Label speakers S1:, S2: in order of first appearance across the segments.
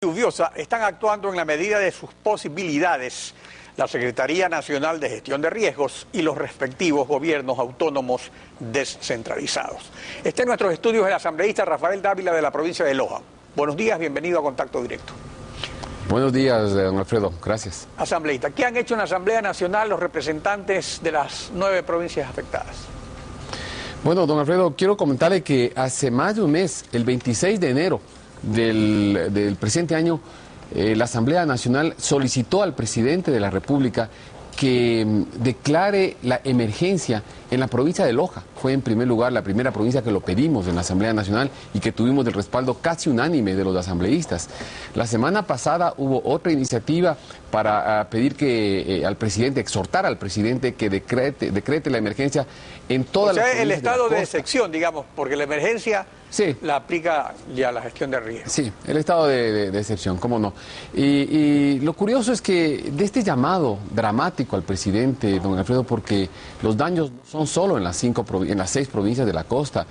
S1: lluviosa están actuando en la medida de sus posibilidades la Secretaría Nacional de Gestión de Riesgos y los respectivos gobiernos autónomos descentralizados. Está en nuestros estudios el asambleísta Rafael Dávila de la provincia de Loja. Buenos días, bienvenido a Contacto Directo.
S2: Buenos días, don Alfredo, gracias.
S1: Asambleísta, ¿qué han hecho en la Asamblea Nacional los representantes de las 9 provincias afectadas?
S2: Bueno, don Alfredo, quiero comentarle que hace más de un mes, el 26 de enero del presente año, la Asamblea Nacional solicitó al presidente de la República que declare la emergencia en la provincia de Loja. Fue en primer lugar la primera provincia que lo pedimos en la Asamblea Nacional y que tuvimos el respaldo casi unánime de los asambleístas. La semana pasada hubo otra iniciativa para pedir que al presidente, exhortar al presidente que decrete la emergencia en todas las provincias.
S1: El estado de excepción, digamos, porque la emergencia
S2: sí
S1: la aplica ya la gestión de riesgo.
S2: Sí, el estado de excepción, cómo no. Y lo curioso es que de este llamado dramático al presidente, don Alfredo, porque los daños no son solo en las 6 provincias de la costa,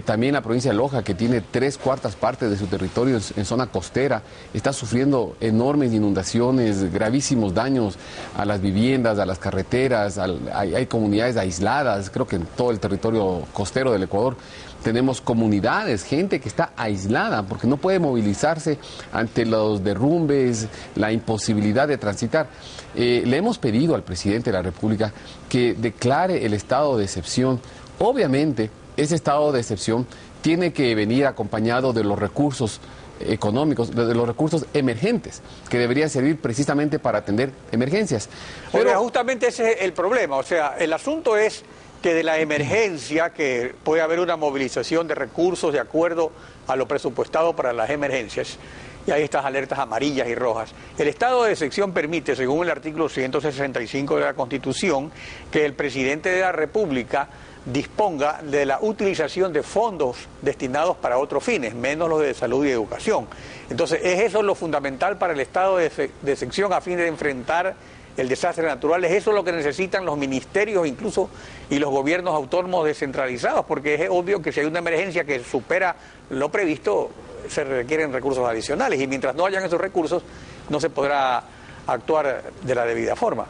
S2: también la provincia de Loja, que tiene 3/4 partes de su territorio en zona costera, está sufriendo enormes inundaciones, gravísimos daños a las viviendas, a las carreteras, hay comunidades aisladas, creo que en todo el territorio costero del Ecuador. Tenemos comunidades, gente que está aislada porque no puede movilizarse ante los derrumbes, la imposibilidad de transitar. Le hemos pedido al presidente de la República que declare el estado de excepción. Obviamente, ese estado de excepción tiene que venir acompañado de los recursos económicos, de los recursos emergentes, que deberían servir precisamente para atender emergencias.
S1: Pero justamente ese es el problema, o sea, el asunto es que de la emergencia, que puede haber una movilización de recursos de acuerdo a lo presupuestado para las emergencias, y hay estas alertas amarillas y rojas. El estado de excepción permite, según el artículo 165 de la Constitución, que el presidente de la República disponga de la utilización de fondos destinados para otros fines, menos los de salud y educación. Entonces, es eso lo fundamental para el estado de excepción a fin de enfrentar el desastre natural. Es eso lo que necesitan los ministerios incluso y los gobiernos autónomos descentralizados, porque es obvio que si hay una emergencia que supera lo previsto, se requieren recursos adicionales y mientras no hayan esos recursos no se podrá actuar de la debida forma.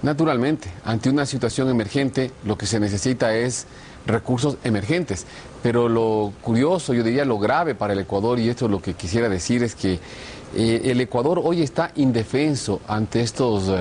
S2: Naturalmente, ante una situación emergente lo que se necesita es recursos emergentes, pero lo curioso, yo diría lo grave para el Ecuador, y esto es lo que quisiera decir, es que el Ecuador hoy está indefenso ante estos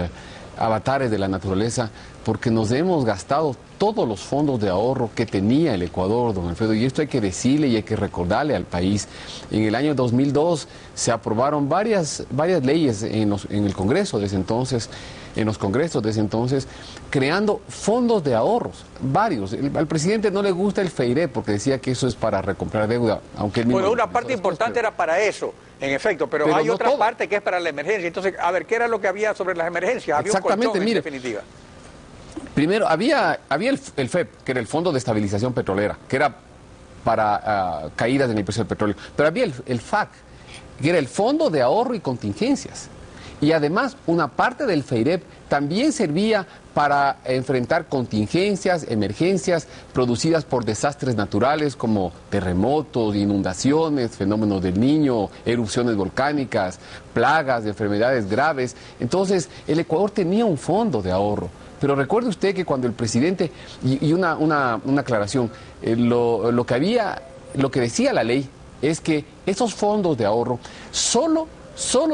S2: avatares de la naturaleza porque nos hemos gastado todos los fondos de ahorro que tenía el Ecuador, don Alfredo, y esto hay que decirle y hay que recordarle al país. En el año 2002 se aprobaron varias leyes en el Congreso de ese entonces, en los congresos de ese entonces, creando fondos de ahorros, varios. Al presidente no le gusta el FEIREP porque decía que eso es para recomprar deuda, aunque él mismo...
S1: Bueno, una parte importante era para eso, en efecto, pero hay no otra parte que es para la emergencia. Entonces, a ver, ¿qué era lo que había sobre las emergencias? Había
S2: exactamente,
S1: un colchón,
S2: mire,
S1: en definitiva.
S2: Primero, había el FEP, que era el Fondo de Estabilización Petrolera, que era para caídas en el precio del petróleo. Pero había el FAC, que era el Fondo de Ahorro y Contingencias. Y además, una parte del FEIREP también servía para enfrentar contingencias, emergencias producidas por desastres naturales como terremotos, inundaciones, fenómenos del Niño, erupciones volcánicas, plagas, enfermedades graves. Entonces, el Ecuador tenía un fondo de ahorro. Pero recuerde usted que cuando el presidente, y una aclaración, lo que decía la ley es que esos fondos de ahorro solo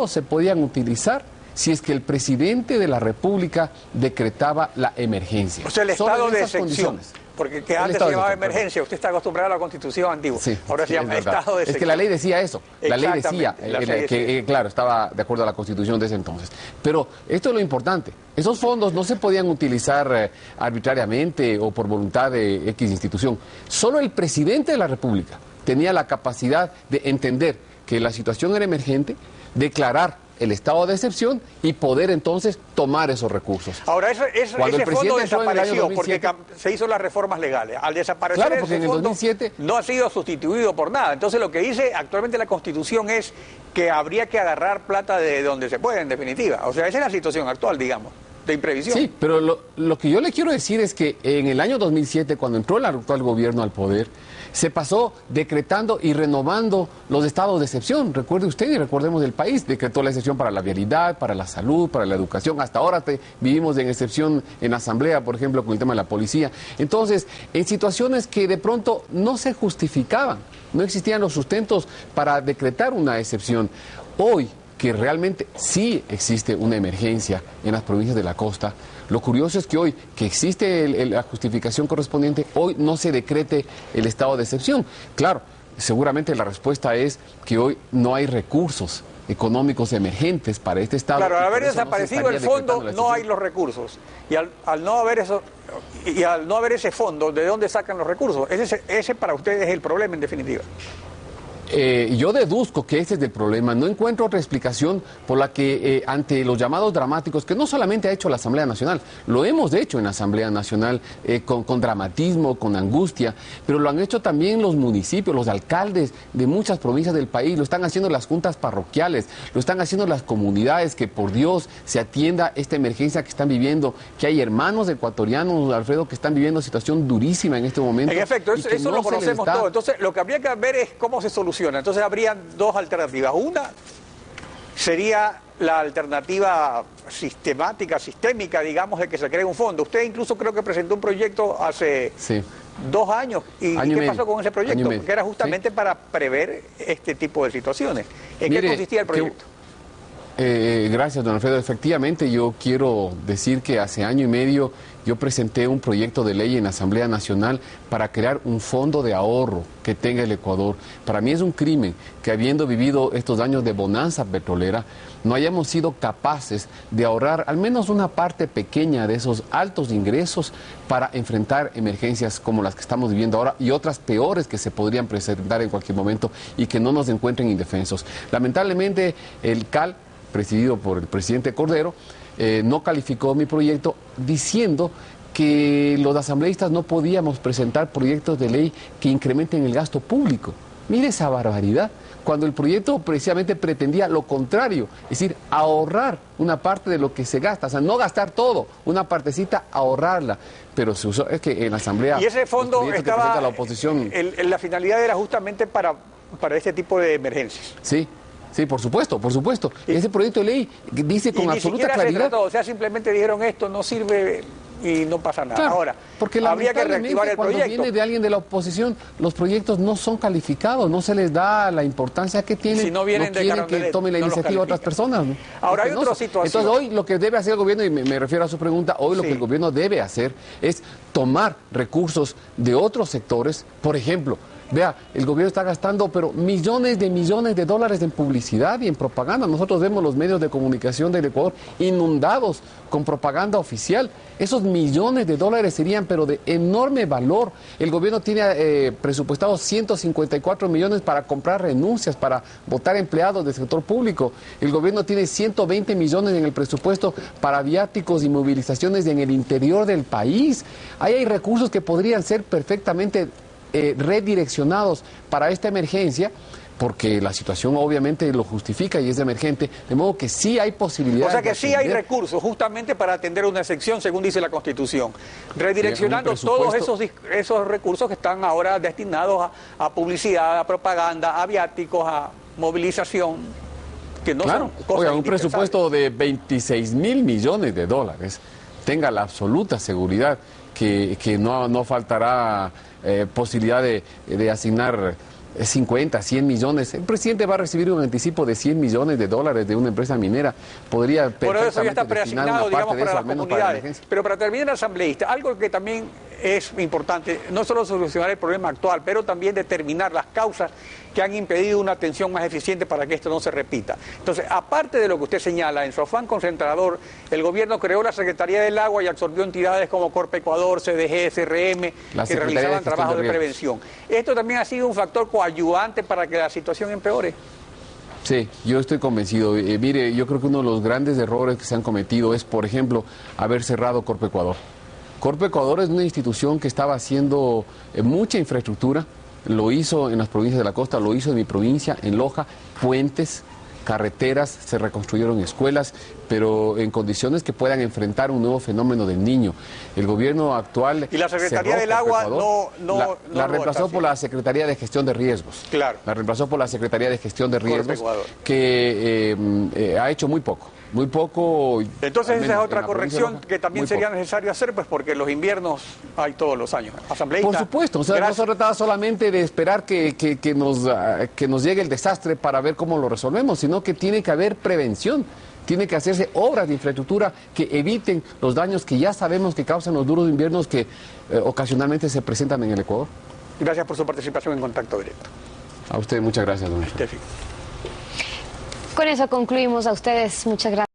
S2: se podían utilizar si es que el presidente de la República decretaba la emergencia.
S1: O sea, el estado de excepción, porque que antes se llamaba emergencia, usted está acostumbrado a la Constitución antigua,
S2: sí,
S1: ahora se llama estado de excepción.
S2: Es que la ley decía eso, la ley decía
S1: que
S2: claro, estaba de acuerdo a la Constitución de ese entonces. Pero esto es lo importante, esos fondos no se podían utilizar arbitrariamente o por voluntad de X institución. Solo el presidente de la República tenía la capacidad de entender que la situación era emergente, declarar el estado de excepción y poder entonces tomar esos recursos.
S1: Ahora, ese fondo desapareció porque se hizo las reformas legales. Al desaparecer
S2: claro, porque
S1: ese
S2: en el
S1: fondo
S2: 2007...
S1: no ha sido sustituido por nada. Entonces lo que dice actualmente la Constitución es que habría que agarrar plata de donde se puede, en definitiva. O sea, esa es la situación actual, digamos. de imprevisión.
S2: Sí, pero lo que yo le quiero decir es que en el año 2007, cuando entró el actual gobierno al poder, se pasó decretando y renovando los estados de excepción. Recuerde usted y recordemos del país, decretó la excepción para la vialidad, para la salud, para la educación. Hasta ahora vivimos en excepción en asamblea, por ejemplo, con el tema de la policía. Entonces, en situaciones que de pronto no se justificaban, no existían los sustentos para decretar una excepción. Hoy, que realmente sí existe una emergencia en las provincias de la costa, lo curioso es que hoy, que existe la justificación correspondiente, hoy no se decrete el estado de excepción. Claro, seguramente la respuesta es que hoy no hay recursos económicos emergentes para este estado.
S1: Claro, al haber desaparecido el fondo, no hay los recursos. Y al no haber eso, y al no haber ese fondo, ¿de dónde sacan los recursos? Ese para ustedes es el problema, en definitiva.
S2: Yo deduzco que ese es el problema. No encuentro otra explicación por la que ante los llamados dramáticos, que no solamente ha hecho la Asamblea Nacional, lo hemos hecho en la Asamblea Nacional con dramatismo, con angustia, pero lo han hecho también los municipios, los alcaldes de muchas provincias del país, lo están haciendo las juntas parroquiales, lo están haciendo las comunidades, que por Dios se atienda esta emergencia que están viviendo, que hay hermanos ecuatorianos, Alfredo, que están viviendo situación durísima en este momento.
S1: En efecto, eso lo conocemos todo. Entonces, lo que habría que ver es cómo se soluciona. Entonces habrían dos alternativas. Una sería la alternativa sistémica, digamos, de que se cree un fondo. Usted incluso creo que presentó un proyecto hace 2 años. ¿Y qué pasó con ese proyecto? Que era justamente para prever este tipo de situaciones. ¿En qué consistía el proyecto?
S2: Gracias, don Alfredo. Efectivamente, yo quiero decir que hace 1 año y medio yo presenté un proyecto de ley en la Asamblea Nacional para crear un fondo de ahorro que tenga el Ecuador. Para mí es un crimen que, habiendo vivido estos años de bonanza petrolera, no hayamos sido capaces de ahorrar al menos una parte pequeña de esos altos ingresos para enfrentar emergencias como las que estamos viviendo ahora y otras peores que se podrían presentar en cualquier momento y que no nos encuentren indefensos. Lamentablemente, el CAL, presidido por el presidente Cordero, no calificó mi proyecto diciendo que los asambleístas no podíamos presentar proyectos de ley que incrementen el gasto público. Mire esa barbaridad, cuando el proyecto precisamente pretendía lo contrario, es decir, ahorrar una parte de lo que se gasta, o sea, no gastar todo, una partecita, ahorrarla. Pero se usó, es que en la asamblea...
S1: Y ese fondo estaba,
S2: la oposición,
S1: la finalidad era justamente para este tipo de emergencias.
S2: Sí. Sí, por supuesto, por supuesto. Ese proyecto de ley dice con absoluta claridad...
S1: Se trató, o sea, simplemente dijeron esto no sirve y no pasa nada.
S2: Claro,
S1: ahora,
S2: porque
S1: habría que reactivar el proyecto.
S2: Cuando viene de alguien de la oposición, los proyectos no son calificados, no se les da la importancia que tienen,
S1: si no vienen
S2: no quieren que tome la iniciativa otras personas. ¿No?
S1: Ahora hay otra situación.
S2: Entonces hoy lo que debe hacer el gobierno, y me refiero a su pregunta, hoy lo que el gobierno debe hacer es tomar recursos de otros sectores, por ejemplo... Vea, el gobierno está gastando pero millones de dólares en publicidad y en propaganda. Nosotros vemos los medios de comunicación del Ecuador inundados con propaganda oficial. Esos millones de dólares serían pero de enorme valor. El gobierno tiene presupuestados 154 millones para comprar renuncias, para votar empleados del sector público. El gobierno tiene 120 millones en el presupuesto para viáticos y movilizaciones en el interior del país. Ahí hay recursos que podrían ser perfectamente redireccionados para esta emergencia, porque la situación obviamente lo justifica y es emergente, de modo que sí hay posibilidades.
S1: O sea que sí hay recursos justamente para atender una excepción, según dice la Constitución, redireccionando todos esos recursos que están ahora destinados a publicidad, a propaganda, a viáticos, a movilización, que no son cosas.
S2: Oiga, un presupuesto de 26.000 millones de dólares, tenga la absoluta seguridad que no faltará posibilidad de asignar 50, 100 millones. El presidente va a recibir un anticipo de 100 millones de dólares de una empresa minera. Podría
S1: por eso ya está preasignado, digamos, para las comunidades. Pero para terminar, asambleísta, algo que también es importante, no solo solucionar el problema actual, pero también determinar las causas que han impedido una atención más eficiente para que esto no se repita. Entonces, aparte de lo que usted señala, en su afán concentrador, el gobierno creó la Secretaría del Agua y absorbió entidades como Corpe Ecuador, CDG, SRM, que realizaban trabajos de prevención. ¿Esto también ha sido un factor coadyuvante para que la situación empeore?
S2: Sí, yo estoy convencido. Mire, yo creo que uno de los grandes errores que se han cometido es, por ejemplo, haber cerrado Corpe Ecuador. Corpe Ecuador es una institución que estaba haciendo mucha infraestructura, lo hizo en las provincias de la costa, lo hizo en mi provincia, en Loja, puentes, carreteras, se reconstruyeron escuelas, pero en condiciones que puedan enfrentar un nuevo fenómeno del Niño. El gobierno actual...
S1: Y la Secretaría del Agua
S2: la reemplazó por la Secretaría de Gestión de Riesgos.
S1: Claro.
S2: La reemplazó por la Secretaría de Gestión de Riesgos, que ha hecho muy poco. Muy poco.
S1: Entonces esa es otra corrección que también sería necesario hacer, pues porque los inviernos hay todos los años. Asambleísta,
S2: por supuesto, o sea, no se trataba solamente de esperar que nos llegue el desastre para ver cómo lo resolvemos, sino que tiene que haber prevención. Tiene que hacerse obras de infraestructura que eviten los daños que ya sabemos que causan los duros inviernos que ocasionalmente se presentan en el Ecuador.
S1: Gracias por su participación en Contacto Directo.
S2: A usted muchas gracias, don Alfredo.
S3: Con eso concluimos. A ustedes muchas gracias.